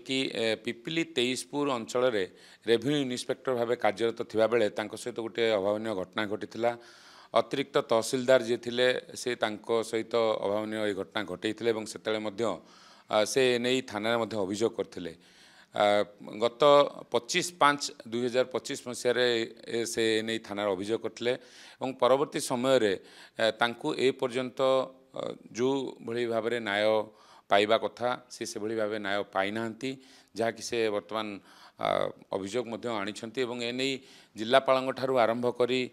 कि पिपिली तेईसपुर अंचल revenue inspector भाव कार्यरत थिबा बेले तांको सहित गोटे अभावन घटना घटी अतिरिक्त तहसीलदार जी थे से सहित अभावन ये घटना घटई से नहीं थाना अभियोग करते गत 25/5/2025 मसीह से नहीं थाना अभियोग करते परवर्ती समय रे तांकु ए पर्यंत जो भली भाव में न्याय पाइबा कथा से भली भाव न्याय पाई ना जहाँकि से वर्तमान अभियोग आनिछंती एवं एने जिलापाल ठारू आरंभ करी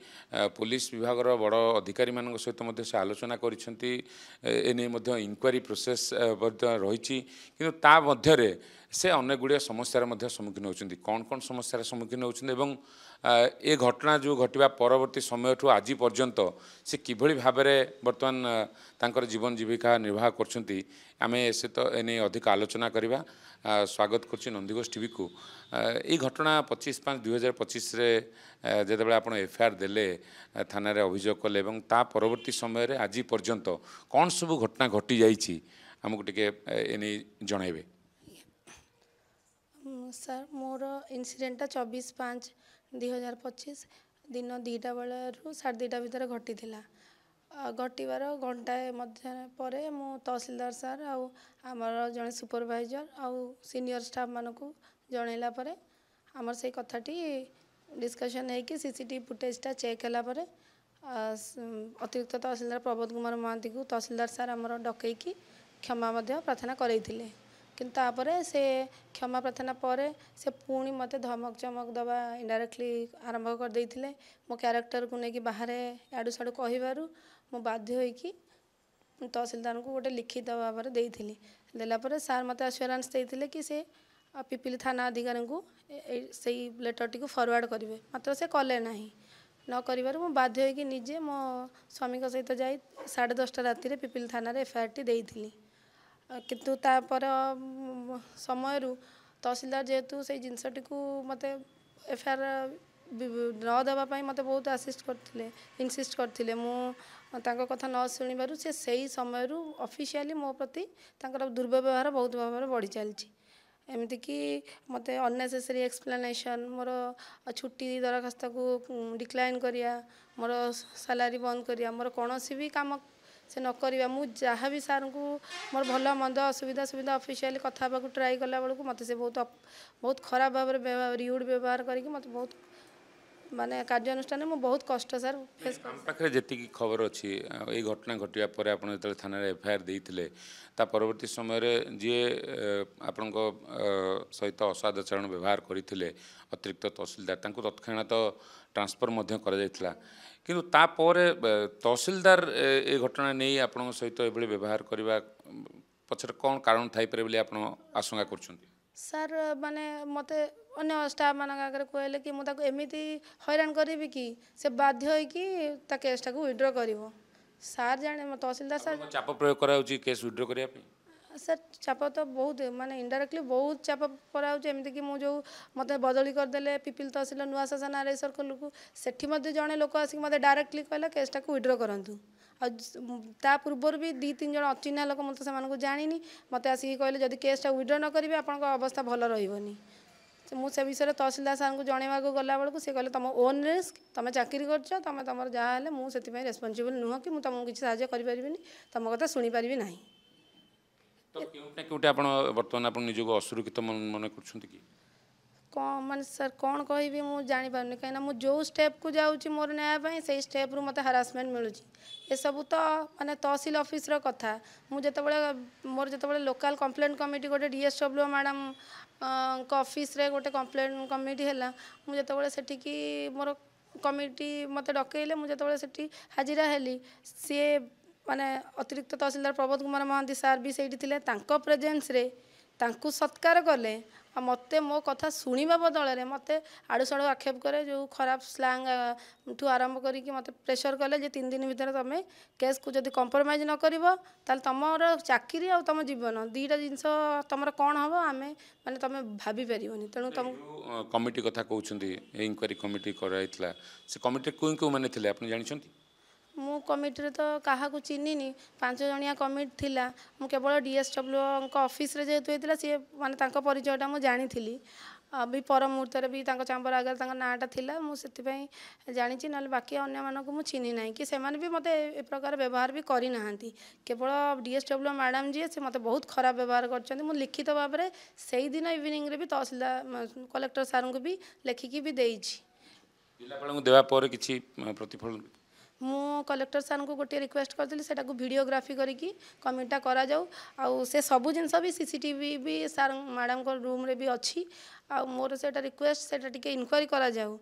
पुलिस विभाग बड़ अधिकारी मान सहित से आलोचना करिसेंती एने इंक्वारी प्रोसेस रही कि ता मध्य से अनेक गुड़िया समस्यार सम्मुखीन होती कौन कौन समस्यार सम्मुखीन होती ए घटना जो घटवा परवर्ती समय ठू आज पर्यंत से किभली भाव में बर्तमान तांकर जीवन जीविका निर्वाह करछंती आमे से तो एने अधिक आलोचना करवा स्वागत करछि नंदीघोष टीवी को ये घटना 25/5/2025 जिते आप एफआईआर देले थाना अभियोग कले ता परवर्ती समय रे आज पर्यंत कौन सब घटना घटी जाइछि हमको टिके एने जणाइबे। सर मोर इनसीडेंटा 24/5/2025 दिन 2टा बेलू 2:30 भितर घटी घटवार घंटाए पर मु तहसीलदार सर आमर जड़े सुपरवाइजर आउ सीनियर स्टाफ मानक जनइला आमर से कथाटी डिस्कशन है कि सीसीटीवी फुटेजटा चेक है अतिरिक्त तहसीलदार प्रबोध कुमार महांती को तहसीलदार सर आमर डकईकी क्षमा प्रार्थना करते किंतु तापर से क्षमा प्रार्थना पर से पुणी मत धमक चमक दबा इनडायरेक्टली आरंभ कर देते मो क्यारेक्टर को लेकिन बाहर याडू साड़ू कहू मु बाध्य होइकी तहसीलदार को गोटे लिखित भाव में देला सार मत आश्योरेंस देते कि से पिपिली थाना अधिकारी को से लेटरटी को फरवर्ड करेंगे मात्र से कले ना न कर बाध्य होइकी निजे मो स्वामी सहित जा 10:30 राति पिपिली थाना एफआईआर टी देइथिली किंतु तापर समय तहसीलदार जेहेतु से जिनसटी को मत एफआईआर न देवाई मत बहुत आसिस्ट करते इनसिस्ट करते मुझे कथा न शुणिबार से सही समय ऑफिशियली मो प्रति दुर्व्यवहार बहुत भाव में बढ़ी चलती एमती कि मत अननेसेसरी एक्सप्लेनेशन मोर छुट्टी दरखास्त को डिक्लाइन करिया मोर सैलरी बंद करिया मोर कौन भी काम से न करवा मुझा भी सार को मोर भल मंद असुविधा सुविधा ऑफिशियली कथा ट्राई कला बेलू मत से बहुत खराब भाव में रियूड व्यवहार करके मत बहुत माने कार्यानुष्ठान में बहुत कष्ट सर फेस पाखे जी खबर अच्छी ये घटना घटवा पर आप जो थाना एफआईआर देते ता परवर्ती समय जी आपण सहित असादाचरण व्यवहार करते अतिरिक्त तहसीलदार तत्क्षणात ट्रांसफर किंतु तापर तहसीलदार ये घटना नहीं आपण सहित ये व्यवहार करने पचर कौन कारण थाईपे बोली आप आशंका कर सर माने मत अन्य स्टाफ मान आगे कहले कि मुझे एमती हैरान करी कि से बाध्य होइकी केसटा को विड्रॉ कर सार जाने तहसीलदार सर चाप प्रयोग करा केस विड्रॉ करने सर चाप तो बहुत माने इनडायरेक्टली बहुत चाप करामती कि मुझे मत बदली करदे पिपिल तहसील नुआ शासन आरआई सर्कल को सेठी जड़े लोक आसिक मत डायरेक्टली कहला केसटा को विड्रॉ करूँ ता पूर्वर भी 2-3 जन अचिन्हा लोक मत से जानी मत आसिक कहले जदि केसटा विड्रॉ न करेंगे आपण अवस्था भल रही मुझे विषय तहसीलदार सार को जनवा गला बेलू सी कहले तुम ओन रिस्क तुम चाकरी कर तुम तुम जहाँ मुझे रेस्पॉन्सिबल नुह कि मुझे तुमको किसी साहय करें तुम कथा शुणी पारि ना तो क्योंटे आप बर्तमान आप निजक असुरक्षित मन कर कौन माने सर कौन कहि मुझे जापारे कहीं मुझे जो स्टेप को जाऊँगी मोर न्याय से स्टेप रू मत हारासमेंट मिलूँ ये सब तो माने तहसील ऑफिस रो कथा मुझे मोर जो लोकल कंप्लेंट कमिटी गोटे डीएसडब्ल्यू मैडम ऑफिस रे गोटे कंप्लेंट कमिटी है मुझे सेठिकी मोर कमिटी मत डकैले मुझे से हाजिरा हेली सी माने अतिरिक्त तहसीलदार प्रबोध कुमार महांती सार भी से प्रेजेन्स रे तांकु सत्कार कले मत मो कथा शुणा बदल मत आड़ू साड़ू आक्षेप करे जो खराब स्लांग ठू आरंभ करके मत प्रेसर कले जे 3 दिन भितर तुम केस को जब कंप्रोमाइज न कर तुम चाकरी आ तुम जीवन 2टा जिनस तुम कौन हम आम माने तुम भाभी पार तेणु तुम कमिटी कथा कहते इंक्वारी कमिटी कराइला से कमिटी क्यों क्यों मैंने आप जानते ମୁଁ କମିଟିରେ ତ କାହାକୁ ଚିହ୍ନିନି, 5 ଜଣିଆ କମିଟି ଥିଲା। ମୁଁ କେବଳ DSWଙ୍କ ଅଫିସରେ ଯେହେତୁ ହେଇଥିଲା ସିଏ ମାନେ ତାଙ୍କ ପରିଚୟଟା ମୁଁ ଜାଣିଥିଲି। ବି ପର ମୁହୂର୍ତ୍ତରେ ବି ତାଙ୍କ ଚାମ୍ବର ଆଗରେ ତାଙ୍କ ନାଁଟା ଥିଲା, ମୁଁ ସେଥିପାଇଁ ଜାଣିଛି। ନହେଲେ ବାକି ଅନ୍ୟମାନଙ୍କୁ ମୁଁ ଚିହ୍ନି ନାହିଁ କି ସେମାନେ ବି ମୋତେ ଏ ପ୍ରକାର ବ୍ୟବହାର ବି କରିନାହାନ୍ତି। କେବଳ DSW ମ୍ୟାଡ଼ାମ୍ ଯିଏ ସେ ମୋତେ ବହୁତ ଖରାପ ବ୍ୟବହାର କରିଛନ୍ତି। ମୁଁ ଲିଖିତ ଭାବରେ ସେଇଦିନ ଇଭିନିଂରେ ବି ତହସିଲଦାର କଲେକ୍ଟର ସାର୍ଙ୍କୁ ବି ଲେଖିକି ବି ଦେଇଛି। ଜିଲ୍ଲାପାଳଙ୍କୁ ଦେବା ପରେ କିଛି ପ୍ରତିଫଳ? ମୁଁ କଲେକ୍ଟର ସାର୍ଙ୍କୁ ଗୋଟିଏ ରିକ୍ୱେଷ୍ଟ କରିଥିଲି ସେଟାକୁ ଭିଡ଼ିଓଗ୍ରାଫି କରିକି କମିଟିଟା କରାଯାଉ। ଆଉ ସେ ସବୁ ଜିନିଷ ବି CCTV ବି ସାର୍ ମ୍ୟାଡ଼ାମଙ୍କ ରୁମ୍ରେ ବି ଅଛି। ଆଉ ମୋର ସେଇଟା ରିକ୍ୱେଷ୍ଟ ସେଇଟା ଟିକେ ଇନକ୍ୱାରି କରାଯାଉ,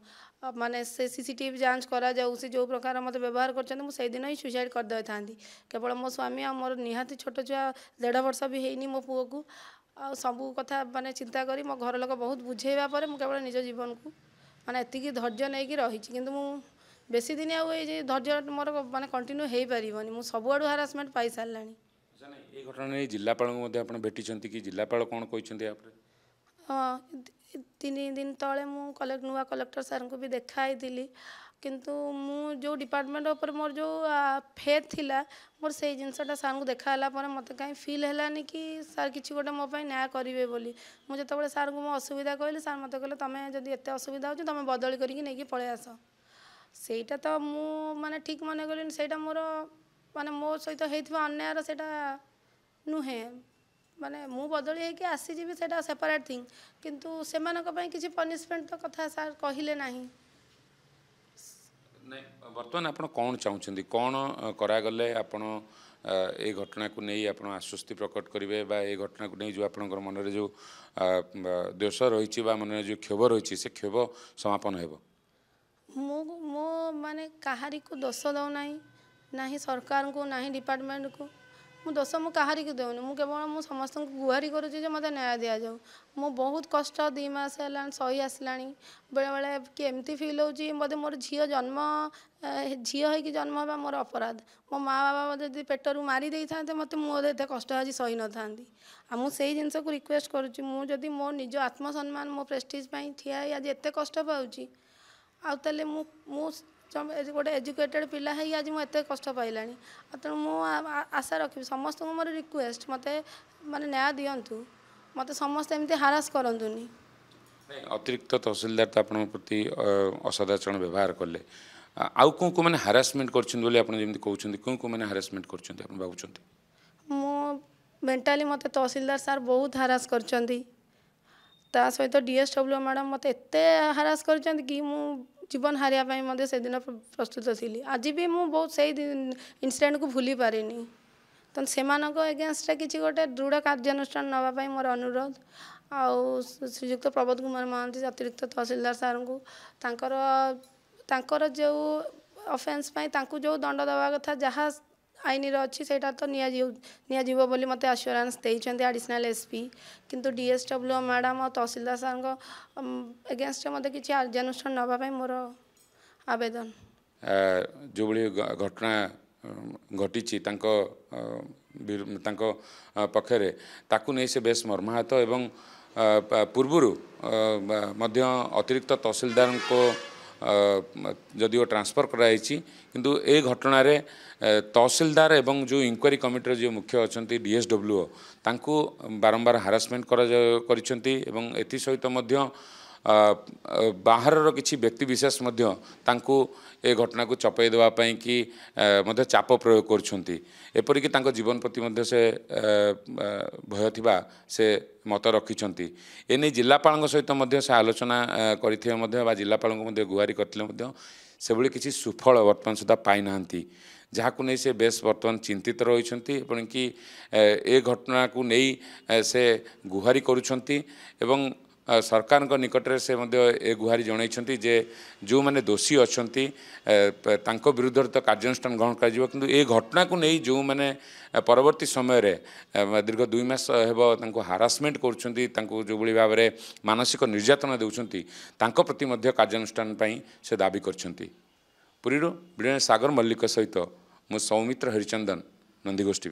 ମାନେ ସେ CCTV ଯାଞ୍ଚ କରାଯାଉ। ସେ ଯେଉଁ ପ୍ରକାର ମୋତେ ବ୍ୟବହାର କରିଛନ୍ତି ମୁଁ ସେଇଦିନ ହିଁ ସୁଇସାଇଡ଼୍ କରିଦେଇଥାନ୍ତି। କେବଳ ମୋ ସ୍ୱାମୀ ଆଉ ମୋର ନିହାତି ଛୋଟ ଛୁଆ 1.5 ବର୍ଷ ବି ହେଇନି ମୋ ପୁଅକୁ। ଆଉ ସବୁ କଥା ମାନେ ଚିନ୍ତା କରି ମୋ ଘର ଲୋକ ବହୁତ ବୁଝେଇବା ପରେ ମୁଁ କେବଳ ନିଜ ଜୀବନକୁ ମାନେ ଏତିକି ଧୈର୍ଯ୍ୟ ନେଇକି ରହିଛି। କିନ୍ତୁ ମୁଁ ବେଶୀ ଦିନ ଆଉ ଏଇ ଯେ ଧୈର୍ଯ୍ୟ ମୋର ମାନେ କଣ୍ଟିନ୍ୟୁ ହେଇପାରିବନି। ମୁଁ ସବୁଆଡ଼ୁ ହାରାସମେଣ୍ଟ ପାଇସାରିଲାଣି। এই ঘটনা নেই জিলাপালଙ୍କୁ ମଧ୍ୟ ଆପଣ ଭେଟିଛନ୍ତି କି? ଜିଲ୍ଲାପାଳ କ'ଣ କହିଛନ୍ତି ୟାପରେ? ହଁ, 3 ଦିନ ତଳେ ମୁଁ ନୂଆ କଲେକ୍ଟର ସାର୍ଙ୍କୁ ବି ଦେଖା ହେଇଥିଲି। କିନ୍ତୁ ମୁଁ ଯେଉଁ ଡିପାର୍ଟମେଣ୍ଟ ଉପରେ ମୋର ଯେଉଁ ଫେଥ୍ ଥିଲା, ମୋର ସେଇ ଜିନିଷଟା ସାର୍ଙ୍କୁ ଦେଖା ହେଲା ପରେ ମୋତେ କାହିଁ ଫିଲ୍ ହେଲାନି କି ସାର୍ କିଛି ଗୋଟେ ମୋ ପାଇଁ ନ୍ୟାୟ କରିବେ ବୋଲି। ମୁଁ ଯେତେବେଳେ ସାର୍ଙ୍କୁ ମୋ ଅସୁବିଧା କହିଲି, ସାର୍ ମୋତେ କହିଲେ ତୁମେ ଯଦି ଏତେ ଅସୁବିଧା ହେଉଛି ତୁମେ ବଦଳି କରିକି ନେଇକି ପଳେଇ ଆସ। ସେଇଟା ତ ମୁଁ ମାନେ ଠିକ୍ ମନେ କଲିନି। ସେଇଟା ମୋର ମାନେ ମୋ ସହିତ ହେଇଥିବା ଅନ୍ୟାୟର ସେଇଟା ନୁହେଁ। ମାନେ ମୁଁ ବଦଳି ହେଇକି ଆସିଯିବି ସେଇଟା ସେପାରେଟ୍ ଥିଙ୍ଗ, କିନ୍ତୁ ସେମାନଙ୍କ ପାଇଁ କିଛି ପନିଶମେଣ୍ଟ କଥା ସାର୍ କହିଲେ ନାହିଁ। ନାଇଁ, ବର୍ତ୍ତମାନ ଆପଣ କ'ଣ ଚାହୁଁଛନ୍ତି? କ'ଣ କରାଗଲେ ଆପଣ এই ଘଟଣାକୁ ନେଇ ଆପଣ ଆଶ୍ୱସ୍ତି ପ୍ରକଟ କରିବେ ବା এই ଘଟଣାକୁ ନେଇ ଯେଉଁ ଆପଣଙ୍କର ମନରେ ଯେଉଁ ଦୋଷ ରହିଛି ବା ମନରେ ଯେଉଁ କ୍ଷୋଭ ରହିଛି ସେ କ୍ଷୋଭ ସମାପନ ହେବ? ମୁଁ ମାନେ କାହାରିକୁ ଦୋଷ ଦେଉନାହିଁ, ନାହିଁ ସରକାରଙ୍କୁ ନାହିଁ ଡିପାର୍ଟମେଣ୍ଟକୁ। ମୁଁ ଦୋଷ କାହାରିକୁ ଦେଉନି। ମୁଁ କେବଳ ସମସ୍ତଙ୍କୁ ଗୁହାରି କରୁଛି ଯେ ମୋତେ ନ୍ୟାୟ ଦିଆଯାଉ। ମୁଁ ବହୁତ କଷ୍ଟ 2 ମାସ ହେଲାଣି ସହି ଆସିଲାଣି। ବେଳେବେଳେ କି ଏମିତି ଫିଲ୍ ହେଉଛି ବୋଧେ ମୋର ଝିଅ ହେଇକି ଜନ୍ମ ହେବା ମୋର ଅପରାଧ। ମୋ ମା' ବାବା ଯଦି ପେଟରୁ ମାରି ଦେଇଥାନ୍ତେ ମୋତେ ମୁଁ ଏତେ କଷ୍ଟ ଆଜି ସହି ନଥାନ୍ତି। ଆଉ ମୁଁ ସେଇ ଜିନିଷକୁ ରିକ୍ୱେଷ୍ଟ କରୁଛି, ମୁଁ ଯଦି ମୋ ନିଜ ଆତ୍ମସମ୍ମାନ ମୋ ପ୍ରେଷ୍ଟିଜ୍ ପାଇଁ ଠିଆ ହେଇ ଆଜି ଏତେ କଷ୍ଟ ପାଉଛି, ଆଉ ତାହେଲେ ମୁଁ ଗୋଟେ ଏଜୁକେଟେଡ଼ ପିଲା ହେଇ ଆଜି ମୁଁ ଏତେ କଷ୍ଟ ପାଇଲାଣି। ଆଉ ତେଣୁ ମୁଁ ଆଶା ରଖିବି ସମସ୍ତଙ୍କୁ ମୋର ରିକ୍ୱେଷ୍ଟ, ମୋତେ ମାନେ ନ୍ୟାୟ ଦିଅନ୍ତୁ। ମୋତେ ସମସ୍ତେ ଏମିତି ହାରାସ କରନ୍ତୁନି। ଅତିରିକ୍ତ ତହସିଲଦାର ତ ଆପଣଙ୍କ ପ୍ରତି ଅସଦାଚରଣ ବ୍ୟବହାର କଲେ। ଆଉ କେଉଁ ମାନେ ହାରାସମେଣ୍ଟ କରିଛନ୍ତି ବୋଲି ଆପଣ ଯେମିତି କହୁଛନ୍ତି, କେଉଁ ମାନେ ହାରାସମେଣ୍ଟ କରିଛନ୍ତି ଆପଣ ଭାବୁଛନ୍ତି? ମୁଁ ମେଣ୍ଟାଲି ମୋତେ ତହସିଲଦାର ସାର୍ ବହୁତ ହାରାସ କରିଛନ୍ତି। ତା ସହିତ DSW ମ୍ୟାଡ଼ାମ୍ ମୋତେ ଏତେ ହାରାସ କରିଛନ୍ତି କି ମୁଁ ଜୀବନ ହାରିବା ପାଇଁ ମଧ୍ୟ ସେଦିନ ପ୍ରସ୍ତୁତ ଥିଲି। ଆଜି ବି ମୁଁ ବହୁତ ସେଇ ଇନସିଡେଣ୍ଟକୁ ଭୁଲି ପାରିନି। ତେଣୁ ସେମାନଙ୍କ ଏଗେନଷ୍ଟରେ କିଛି ଗୋଟେ ଦୃଢ଼ କାର୍ଯ୍ୟାନୁଷ୍ଠାନ ନେବା ପାଇଁ ମୋର ଅନୁରୋଧ। ଆଉ ଶ୍ରୀଯୁକ୍ତ ପ୍ରବୋଧ କୁମାର ମହାନ୍ତି ଅତିରିକ୍ତ ତହସିଲଦାର ସାର୍ଙ୍କୁ ତାଙ୍କର ଯେଉଁ ଅଫେନ୍ସ ପାଇଁ ତାଙ୍କୁ ଯେଉଁ ଦଣ୍ଡ ଦେବା କଥା ଯାହା ଆଇନର ଅଛି ସେଇଟା ତ ନିଆଯିବ ବୋଲି ମୋତେ ଆସ୍ୟୁରାନ୍ସ ଦେଇଛନ୍ତି ଆଡ଼ିସନାଲ୍ SP। କିନ୍ତୁ DSW ମ୍ୟାଡ଼ାମ୍ ଆଉ ତହସିଲଦାର ସାର୍ଙ୍କ ଏଗେନଷ୍ଟରେ ମୋତେ କିଛି କାର୍ଯ୍ୟାନୁଷ୍ଠାନ ନେବା ପାଇଁ ମୋର ଆବେଦନ। ଯେଉଁଭଳି ଘଟଣା ଘଟିଛି ତାଙ୍କ ପକ୍ଷରେ ତାକୁ ନେଇ ସେ ବେଶ ମର୍ମାହତ ଏବଂ ପୂର୍ବରୁ ମଧ୍ୟ ଅତିରିକ୍ତ ତହସିଲଦାରଙ୍କ ଯଦିଓ ଟ୍ରାନ୍ସଫର କରାଯାଇଛି, କିନ୍ତୁ ଏ ଘଟଣାରେ ତହସିଲଦାର ଏବଂ ଯେଉଁ ଇନକ୍ୱାରି କମିଟିର ଯେଉଁ ମୁଖ୍ୟ ଅଛନ୍ତି DSWO ତାଙ୍କୁ ବାରମ୍ବାର ହାରାସମେଣ୍ଟ କରିଛନ୍ତି ଏବଂ ଏଥିସହିତ ମଧ୍ୟ ବାହାରର କିଛି ବ୍ୟକ୍ତିବିଶେଷ ମଧ୍ୟ ତାଙ୍କୁ ଏ ଘଟଣାକୁ ଚପାଇ ଦେବା ପାଇଁ କି ମଧ୍ୟ ଚାପ ପ୍ରୟୋଗ କରୁଛନ୍ତି। ଏପରିକି ତାଙ୍କ ଜୀବନ ପ୍ରତି ମଧ୍ୟ ସେ ଭୟ ଥିବା ସେ ମତ ରଖିଛନ୍ତି। ଏନେଇ ଜିଲ୍ଲାପାଳଙ୍କ ସହିତ ମଧ୍ୟ ସେ ଆଲୋଚନା କରିଥିଲେ ମଧ୍ୟ ବା ଜିଲ୍ଲାପାଳଙ୍କୁ ମଧ୍ୟ ଗୁହାରି କରିଥିଲେ ମଧ୍ୟ ସେଭଳି କିଛି ସୁଫଳ ବର୍ତ୍ତମାନ ସୁଦ୍ଧା ପାଇନାହାନ୍ତି, ଯାହାକୁ ନେଇ ସେ ବେଶ ବର୍ତ୍ତମାନ ଚିନ୍ତିତ ରହିଛନ୍ତି ଏବଂ କି ଏ ଘଟଣାକୁ ନେଇ ସେ ଗୁହାରି କରୁଛନ୍ତି ଏବଂ ସରକାରଙ୍କ ନିକଟରେ ସେ ମଧ୍ୟ ଏ ଗୁହାରି ଜଣାଇଛନ୍ତି ଯେ ଯେଉଁମାନେ ଦୋଷୀ ଅଛନ୍ତି ତାଙ୍କ ବିରୁଦ୍ଧରେ ତ କାର୍ଯ୍ୟାନୁଷ୍ଠାନ ଗ୍ରହଣ କରାଯିବ, କିନ୍ତୁ ଏ ଘଟଣାକୁ ନେଇ ଯେଉଁମାନେ ପରବର୍ତ୍ତୀ ସମୟରେ ଦୀର୍ଘ 2 ମାସ ହେବ ତାଙ୍କୁ ହାରାସମେଣ୍ଟ କରୁଛନ୍ତି, ତାଙ୍କୁ ଯେଉଁଭଳି ଭାବରେ ମାନସିକ ନିର୍ଯାତନା ଦେଉଛନ୍ତି ତାଙ୍କ ପ୍ରତି ମଧ୍ୟ କାର୍ଯ୍ୟାନୁଷ୍ଠାନ ପାଇଁ ସେ ଦାବି କରିଛନ୍ତି। ପୁରୀରୁ ବିଡ଼ୟ ସାଗର ମଲ୍ଲିକ ସହିତ ମୁଁ ସୌମିତ୍ର ହରିଚନ୍ଦନ, ନନ୍ଦିଘୋଷ TV।